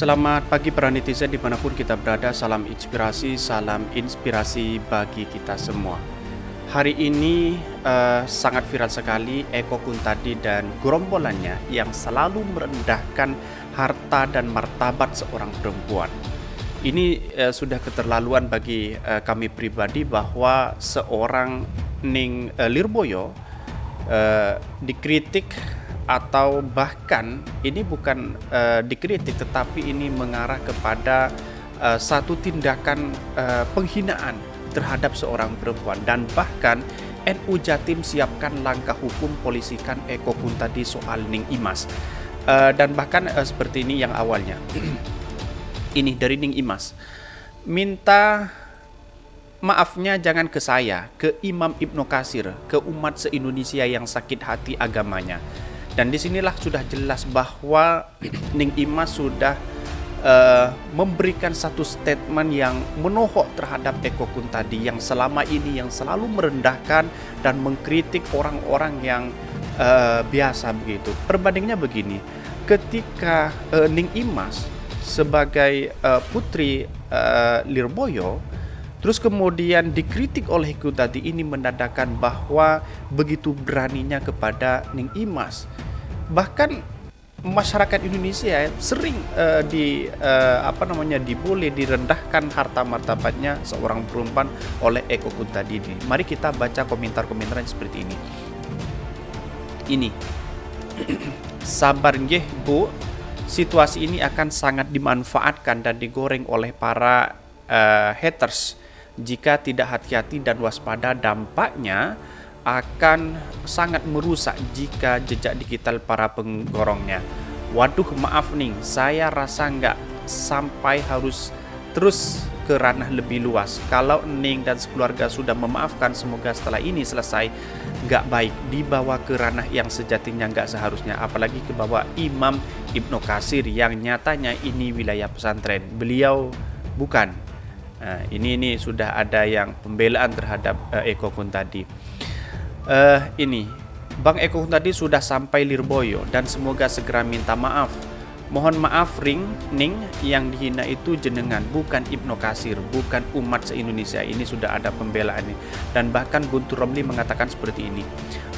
Selamat pagi para netizen dimanapun kita berada, salam inspirasi bagi kita semua. Hari ini sangat viral sekali Eko Kuntadi dan gerombolannya yang selalu merendahkan harta dan martabat seorang perempuan. Ini sudah keterlaluan bagi kami pribadi bahwa seorang Ning Lirboyo dikritik atau bahkan ini bukan dikritik tetapi ini mengarah kepada satu tindakan penghinaan terhadap seorang perempuan, dan bahkan NU Jatim siapkan langkah hukum polisikan Eko Kuntadi soal Ning Imas. Dan bahkan seperti ini yang awalnya ini dari Ning Imas minta maafnya jangan ke saya, ke Imam Ibnu Katsir, ke umat se-Indonesia yang sakit hati agamanya. Dan disinilah sudah jelas bahwa Ning Imas sudah memberikan satu statement yang menohok terhadap Eko Kuntadi yang selama ini yang selalu merendahkan dan mengkritik orang-orang yang biasa begitu. Perbandingannya begini, ketika Ning Imas sebagai putri Lirboyo terus kemudian dikritik oleh Kuntadi, ini menandakan bahwa begitu beraninya kepada Ning Imas. Bahkan masyarakat Indonesia sering dibully, direndahkan harta martabatnya seorang perempuan oleh Eko Kuntadi ini. Mari kita baca komentar-komentar seperti ini. Ini sabar nggih Bu, situasi ini akan sangat dimanfaatkan dan digoreng oleh para haters. Jika tidak hati-hati dan waspada, dampaknya akan sangat merusak jika jejak digital para penggorongnya. Waduh, maaf nih, saya rasa nggak sampai harus terus ke ranah lebih luas. Kalau Ning dan sekeluarga sudah memaafkan, semoga setelah ini selesai. Nggak baik dibawa ke ranah yang sejatinya nggak seharusnya, apalagi ke bawah Imam Ibnu Katsir yang nyatanya ini wilayah pesantren. Beliau bukan. Nah, ini sudah ada yang pembelaan terhadap Eko Kuntadi. Ini Bang Eko Kuntadi sudah sampai Lirboyo dan semoga segera minta maaf. Mohon maaf Ning, yang dihina itu jenengan, bukan Ibnu Katsir, bukan umat se-Indonesia. Ini sudah ada pembelaan ini. Dan bahkan Guntur Romli mengatakan seperti ini.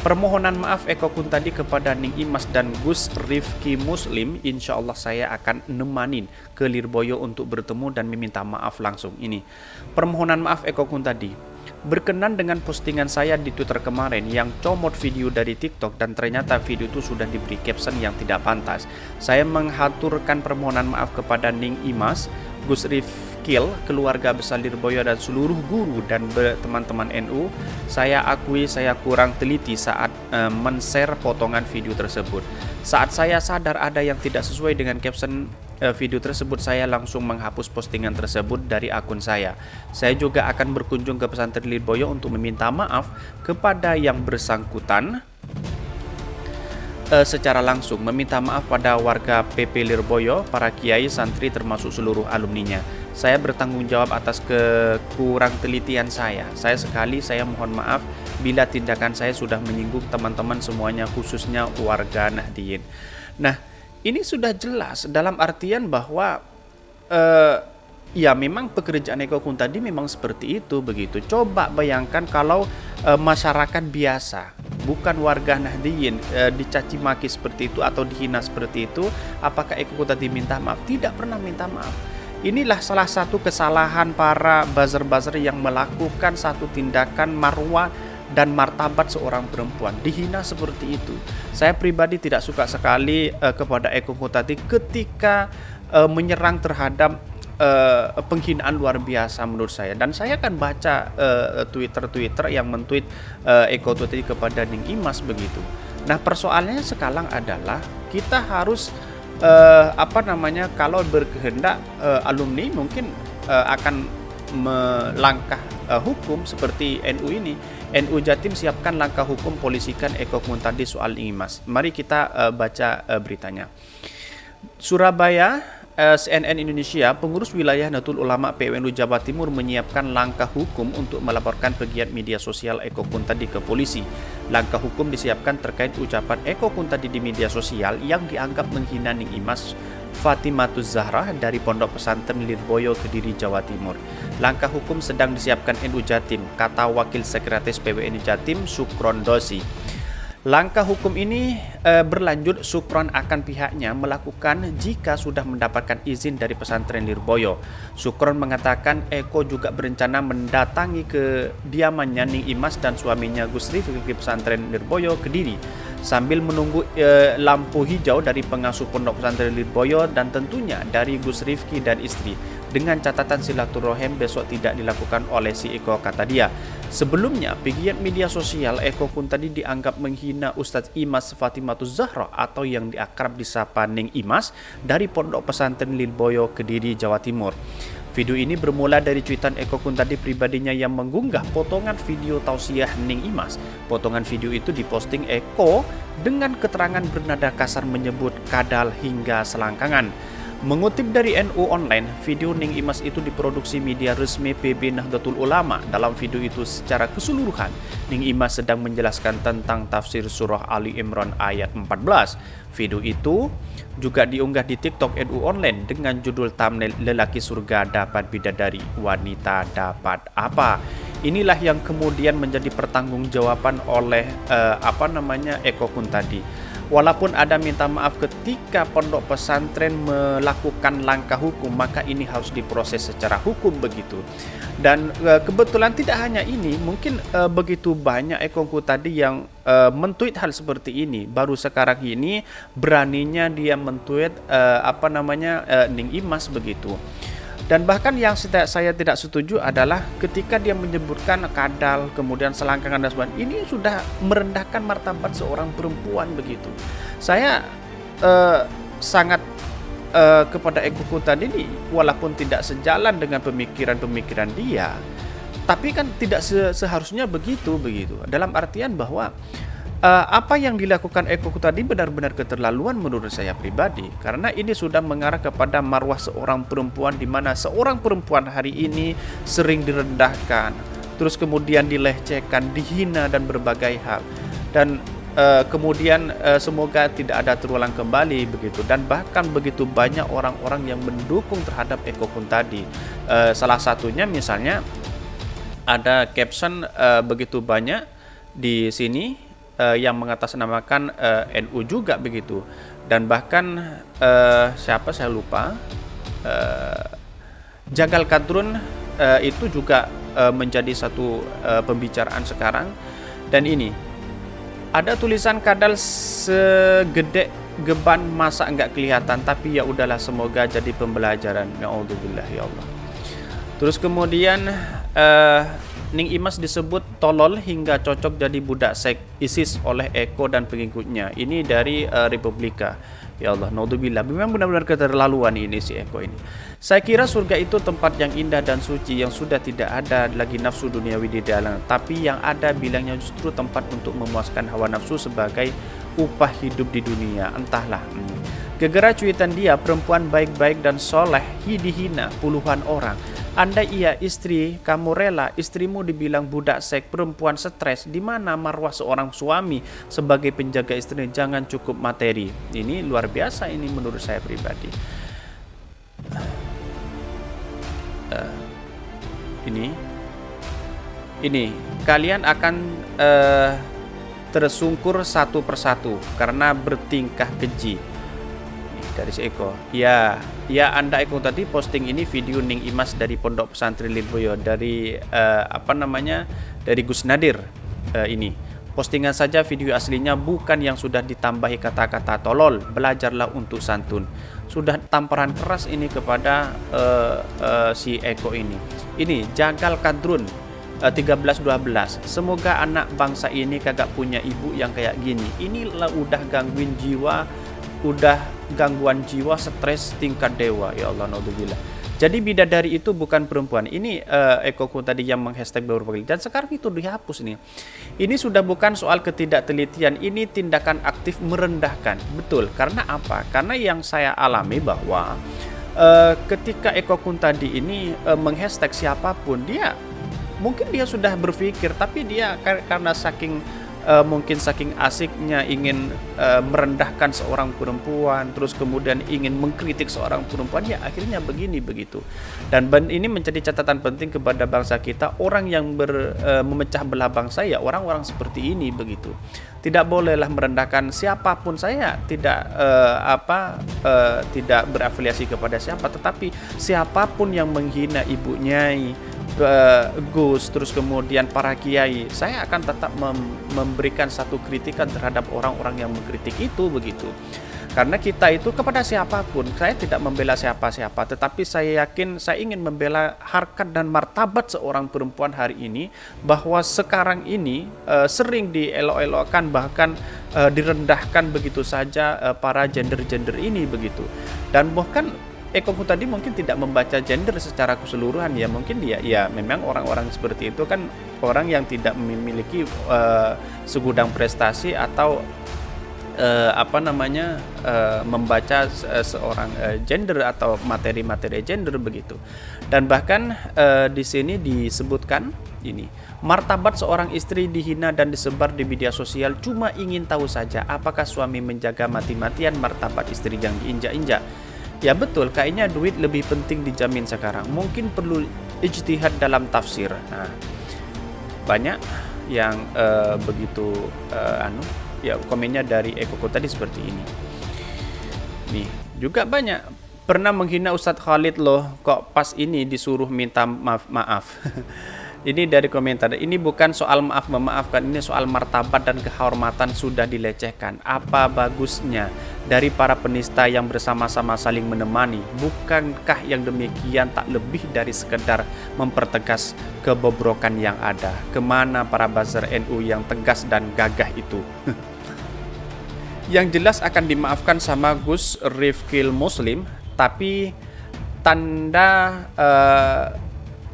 Permohonan maaf Eko Kuntadi kepada Ning Imas dan Gus Rifki Muslim, insya Allah saya akan nemanin ke Lirboyo untuk bertemu dan meminta maaf langsung. Ini permohonan maaf Eko Kuntadi. Berkenan dengan postingan saya di Twitter kemarin yang comot video dari TikTok dan ternyata video itu sudah diberi caption yang tidak pantas. Saya menghaturkan permohonan maaf kepada Ning Imas, Gus Rifkil, keluarga besar Lirboyo dan seluruh guru dan teman-teman NU. Saya akui saya kurang teliti saat men-share potongan video tersebut. Saat saya sadar ada yang tidak sesuai dengan caption video tersebut, saya langsung menghapus postingan tersebut dari akun saya. Saya juga akan berkunjung ke pesantren Lirboyo untuk meminta maaf kepada yang bersangkutan secara langsung, meminta maaf pada warga PP Lirboyo, para kiai, santri termasuk seluruh alumninya. Saya bertanggung jawab atas kekurang telitian saya. Saya mohon maaf bila tindakan saya sudah menyinggung teman-teman semuanya, khususnya warga Nahdliyin. Nah, ini sudah jelas dalam artian bahwa ya memang pekerjaan Eko Kuntadi memang seperti itu begitu. Coba bayangkan kalau masyarakat biasa, bukan warga Nahdliyin, dicaci maki seperti itu atau dihina seperti itu, apakah Eko Kuntadi minta maaf? Tidak pernah minta maaf. Inilah salah satu kesalahan para buzzer-buzzer yang melakukan satu tindakan marwah dan martabat seorang perempuan, dihina seperti itu. Saya pribadi tidak suka sekali kepada Eko Kuntadi ketika menyerang terhadap penghinaan luar biasa menurut saya. Dan saya akan baca Twitter yang men-tweet Eko Kuntadi kepada Ning Imas begitu. Nah, persoalannya sekarang adalah kita harus kalau berkehendak alumni mungkin akan melangkah hukum seperti NU ini. NU Jatim siapkan langkah hukum polisikan Eko Kuntadi soal Ning Imas. Mari kita baca beritanya. Surabaya, CNN Indonesia, pengurus wilayah Nahdlatul Ulama PWNU Jawa Timur menyiapkan langkah hukum untuk melaporkan pegiat media sosial Eko Kuntadi ke polisi. Langkah hukum disiapkan terkait ucapan Eko Kuntadi di media sosial yang dianggap menghina Ning Imas Fatimatuz Zahra dari Pondok Pesantren Lirboyo, Kediri, Jawa Timur. Langkah hukum sedang disiapkan NU Jatim, kata Wakil Sekretaris PWNU Jatim Sukron Dosi. Langkah hukum ini berlanjut, Sukron akan pihaknya melakukan jika sudah mendapatkan izin dari pesantren Lirboyo. Sukron mengatakan Eko juga berencana mendatangi kediamannya Ning Imas dan suaminya Gus Rifki ke pesantren Lirboyo, Kediri, sambil menunggu lampu hijau dari pengasuh pondok pesantren Lirboyo dan tentunya dari Gus Rifki dan istri, dengan catatan silaturahim besok tidak dilakukan oleh si Eko, kata dia. Sebelumnya, pegiat media sosial Eko Kuntadi dianggap menghina Ustadz Imas Fatimatuz Zahra atau yang diakrab disapa Ning Imas dari Pondok Pesantren Lirboyo, Kediri, Jawa Timur. Video ini bermula dari cuitan Eko Kuntadi pribadinya yang mengunggah potongan video tausiah Ning Imas. Potongan video itu diposting Eko dengan keterangan bernada kasar menyebut kadal hingga selangkangan. Mengutip dari NU Online, video Ning Imas itu diproduksi media resmi PB Nahdlatul Ulama. Dalam video itu secara keseluruhan, Ning Imas sedang menjelaskan tentang tafsir surah Ali Imran ayat 14. Video itu juga diunggah di TikTok NU Online dengan judul thumbnail "Lelaki surga dapat bidadari, wanita dapat apa?". Inilah yang kemudian menjadi pertanggungjawaban oleh Eko Kuntadi. Walaupun ada minta maaf ketika pondok pesantren melakukan langkah hukum, maka ini harus diproses secara hukum begitu. Dan kebetulan tidak hanya ini, mungkin begitu banyak Eko Kuntadi yang mentweet hal seperti ini. Baru sekarang ini beraninya dia mentweet Ning Imas begitu. Dan bahkan yang saya tidak setuju adalah ketika dia menyebutkan kadal, kemudian selangkangan dan sebagainya. Ini sudah merendahkan martabat seorang perempuan begitu. Saya sangat kepada Eko Kuntadi ini, walaupun tidak sejalan dengan pemikiran-pemikiran dia, tapi kan tidak seharusnya begitu. Dalam artian bahwa apa yang dilakukan Eko Kuntadi benar-benar keterlaluan menurut saya pribadi, karena ini sudah mengarah kepada marwah seorang perempuan, di mana seorang perempuan hari ini sering direndahkan, terus kemudian dilecehkan, dihina dan berbagai hal. Dan kemudian semoga tidak ada terulang kembali begitu. Dan bahkan begitu banyak orang-orang yang mendukung terhadap Eko Kuntadi. Salah satunya misalnya ada caption begitu banyak di sini yang mengatasnamakan NU juga begitu. Dan bahkan siapa saya lupa, Jagal Kadrun itu juga menjadi satu pembicaraan sekarang. Dan ini ada tulisan kadal segede geban masa enggak kelihatan, tapi ya udahlah, semoga jadi pembelajaran. Na'udzubillah ya Allah. Terus kemudian Ning Imas disebut tolol hingga cocok jadi budak seks ISIS oleh Eko dan pengikutnya. Ini dari Republika. Ya Allah, naudzubillah. Memang benar-benar keterlaluan ini si Eko ini. Saya kira surga itu tempat yang indah dan suci, yang sudah tidak ada lagi nafsu duniawi di dalam. Tapi yang ada bilangnya justru tempat untuk memuaskan hawa nafsu sebagai upah hidup di dunia. Entahlah. Gegara cuitan dia, perempuan baik-baik dan soleh dihina puluhan orang. Andai ia istri, kamu rela istrimu dibilang budak seks, perempuan stres, di mana marwah seorang suami sebagai penjaga istri? Jangan cukup materi. Ini luar biasa ini menurut saya pribadi. Ini kalian akan tersungkur satu persatu karena bertingkah keji. Dari si Eko. Ya Anda Eko tadi posting ini video Ning Imas dari Pondok Pesantren Lirboyo dari dari Gus Nadir. Ini postingan saja, video aslinya bukan yang sudah ditambahi kata-kata tolol. Belajarlah untuk santun. Sudah tamparan keras ini kepada si Eko ini. Ini Jagal Kadrun 13-12. Semoga anak bangsa ini kagak punya ibu yang kayak gini. Inilah udah gangguin jiwa, udah gangguan jiwa, stres tingkat dewa. Ya Allah, naudzubillah. Jadi bidadari itu bukan perempuan. Ini Eko Kuntadi yang menghashtag beberapa kali, dan sekarang itu dihapus nih. Ini sudah bukan soal ketidaktelitian, ini tindakan aktif merendahkan. Betul, karena apa? Karena yang saya alami bahwa ketika Eko Kuntadi ini menghashtag siapapun, mungkin dia sudah berpikir, tapi dia karena mungkin saking asiknya ingin merendahkan seorang perempuan, terus kemudian ingin mengkritik seorang perempuan, ya akhirnya begini begitu. Dan ini menjadi catatan penting kepada bangsa kita, orang yang memecah belah bangsa ya orang-orang seperti ini begitu. Tidak bolehlah merendahkan siapapun. Saya tidak berafiliasi kepada siapa, tetapi siapapun yang menghina Ibu Nyai, Gus, terus kemudian para kiai, saya akan tetap memberikan satu kritikan terhadap orang-orang yang mengkritik itu begitu. Karena kita itu kepada siapapun, saya tidak membela siapa-siapa, tetapi saya yakin saya ingin membela harkat dan martabat seorang perempuan hari ini, bahwa sekarang ini sering dielok-elokkan, bahkan direndahkan begitu saja para gender-gender ini begitu. Dan bahkan Eko tadi mungkin tidak membaca gender secara keseluruhan, ya mungkin ya memang orang-orang seperti itu kan orang yang tidak memiliki segudang prestasi atau membaca seorang gender atau materi-materi gender begitu. Dan bahkan di sini disebutkan ini, martabat seorang istri dihina dan disebar di media sosial, cuma ingin tahu saja apakah suami menjaga mati-matian martabat istri yang diinjak-injak. Ya betul, kayaknya duit lebih penting dijamin sekarang. Mungkin perlu ijtihad dalam tafsir. Nah, banyak yang begitu komennya dari Eko tadi seperti ini. Nih, juga banyak pernah menghina Ustadz Khalid loh, kok pas ini disuruh minta maaf. Ini dari komentar, ini bukan soal maaf memaafkan, ini soal martabat dan kehormatan sudah dilecehkan. Apa bagusnya dari para penista yang bersama-sama saling menemani? Bukankah yang demikian tak lebih dari sekedar mempertegas kebobrokan yang ada? Kemana para buzzer NU yang tegas dan gagah itu? Yang jelas akan dimaafkan sama Gus Rifkil Muslim, tapi tanda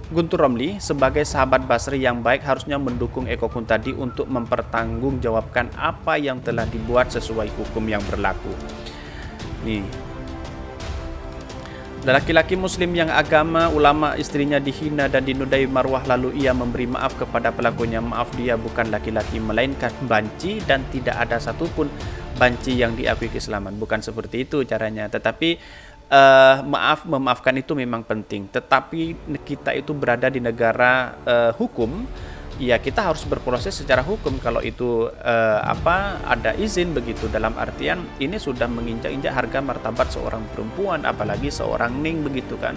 Guntur Romli sebagai sahabat Basri yang baik harusnya mendukung Eko Kuntadi untuk mempertanggungjawabkan apa yang telah dibuat sesuai hukum yang berlaku. Nih, laki-laki muslim yang agama ulama istrinya dihina dan dinodai marwah, lalu ia memberi maaf kepada pelakunya. Maaf, dia bukan laki-laki melainkan banci, dan tidak ada satupun banci yang diakui keislaman. Bukan seperti itu caranya, tetapi memaafkan itu memang penting. Tetapi kita itu berada di negara hukum, ya kita harus berproses secara hukum. Kalau itu ada izin begitu, dalam artian ini sudah menginjak-injak harga martabat seorang perempuan, apalagi seorang ning begitu kan.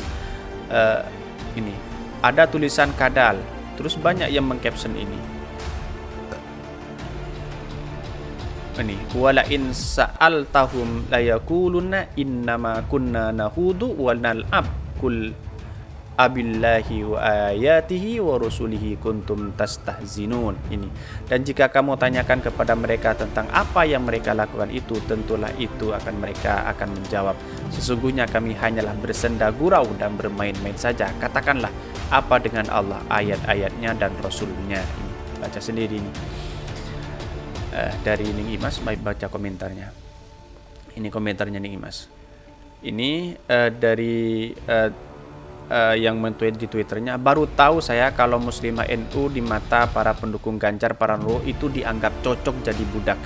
Ini ada tulisan kadal, terus banyak yang mengcaption ini. Ini wala in sa'altahum la yaquluna innama kunna nahudu wa nal'ab kul abillahi wa ayatihi wa rusulihi kuntum tastahzinun. Ini, dan jika kamu tanyakan kepada mereka tentang apa yang mereka lakukan itu, tentulah itu mereka akan menjawab, sesungguhnya kami hanyalah bersenda gurau dan bermain-main saja. Katakanlah, apa dengan Allah, ayat-ayatnya dan Rasulnya. Ini baca sendiri ini. Dari Ning Imas, baca komentarnya. Ini komentarnya Ning Imas. Ini dari yang men-tweet di Twitternya, baru tahu saya kalau muslimah NU di mata para pendukung Ganjar Pranowo itu dianggap cocok jadi budak.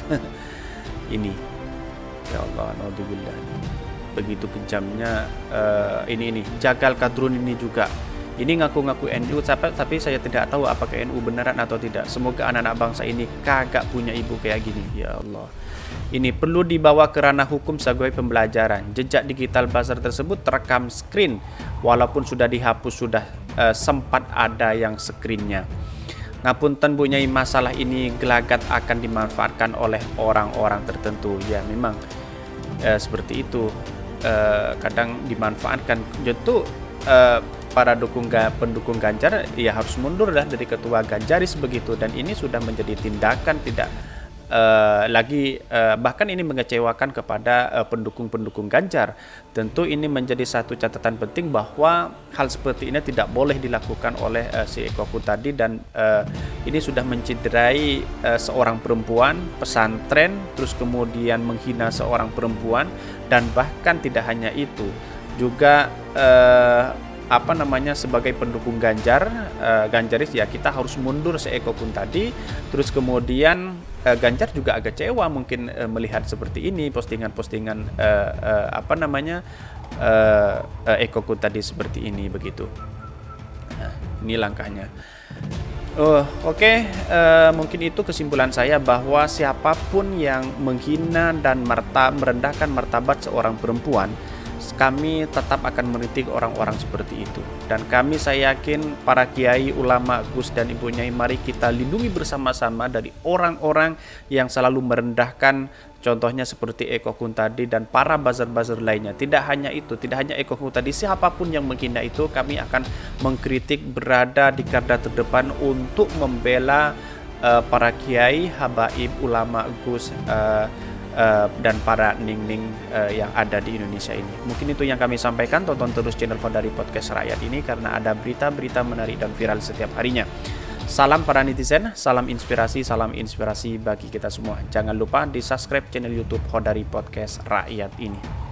Ini, ya Allah, naudzubillah. Begitu kejamnya ini Jagal Kadrun ini juga. Ini ngaku-ngaku NU, tapi saya tidak tahu apakah NU beneran atau tidak. Semoga anak-anak bangsa ini kagak punya ibu kayak gini. Ya Allah. Ini perlu dibawa ke ranah hukum sebagai pembelajaran. Jejak digital buzzer tersebut terekam screen, walaupun sudah dihapus, sudah sempat ada yang screennya. Ngapunten Bu Nyai, masalah ini gelagat akan dimanfaatkan oleh orang-orang tertentu. Ya memang seperti itu. Kadang dimanfaatkan. Tentu para pendukung Ganjar ya harus mundur dari ketua Ganjaris begitu, dan ini sudah menjadi tindakan tidak lagi bahkan ini mengecewakan kepada pendukung-pendukung Ganjar. Tentu ini menjadi satu catatan penting bahwa hal seperti ini tidak boleh dilakukan oleh si Eko tadi, dan ini sudah mencederai seorang perempuan pesantren, terus kemudian menghina seorang perempuan, dan bahkan tidak hanya itu, juga sebagai pendukung Ganjaris ya kita harus mundur seeko pun tadi. Terus kemudian Ganjar juga agak kecewa mungkin melihat seperti ini postingan-postingan Eko Kun tadi seperti ini begitu. Nah, ini langkahnya. Mungkin itu kesimpulan saya bahwa siapapun yang menghina dan merendahkan martabat seorang perempuan, kami tetap akan mengkritik orang-orang seperti itu. Dan saya yakin para kiai, ulama, Gus dan Ibu Nyai, mari kita lindungi bersama-sama dari orang-orang yang selalu merendahkan, contohnya seperti Eko Kun tadi dan para buzzer-buzzer lainnya. Tidak hanya Eko Kun tadi, siapapun yang menghina itu kami akan mengkritik, berada di garda terdepan untuk membela para kiai, habaib, ulama, Gus dan para ning-ning yang ada di Indonesia ini. Mungkin itu yang kami sampaikan. Tonton terus channel Khodari Podcast Rakyat ini karena ada berita-berita menarik dan viral setiap harinya. Salam para netizen, salam inspirasi bagi kita semua. Jangan lupa di subscribe channel YouTube Khodari Podcast Rakyat ini.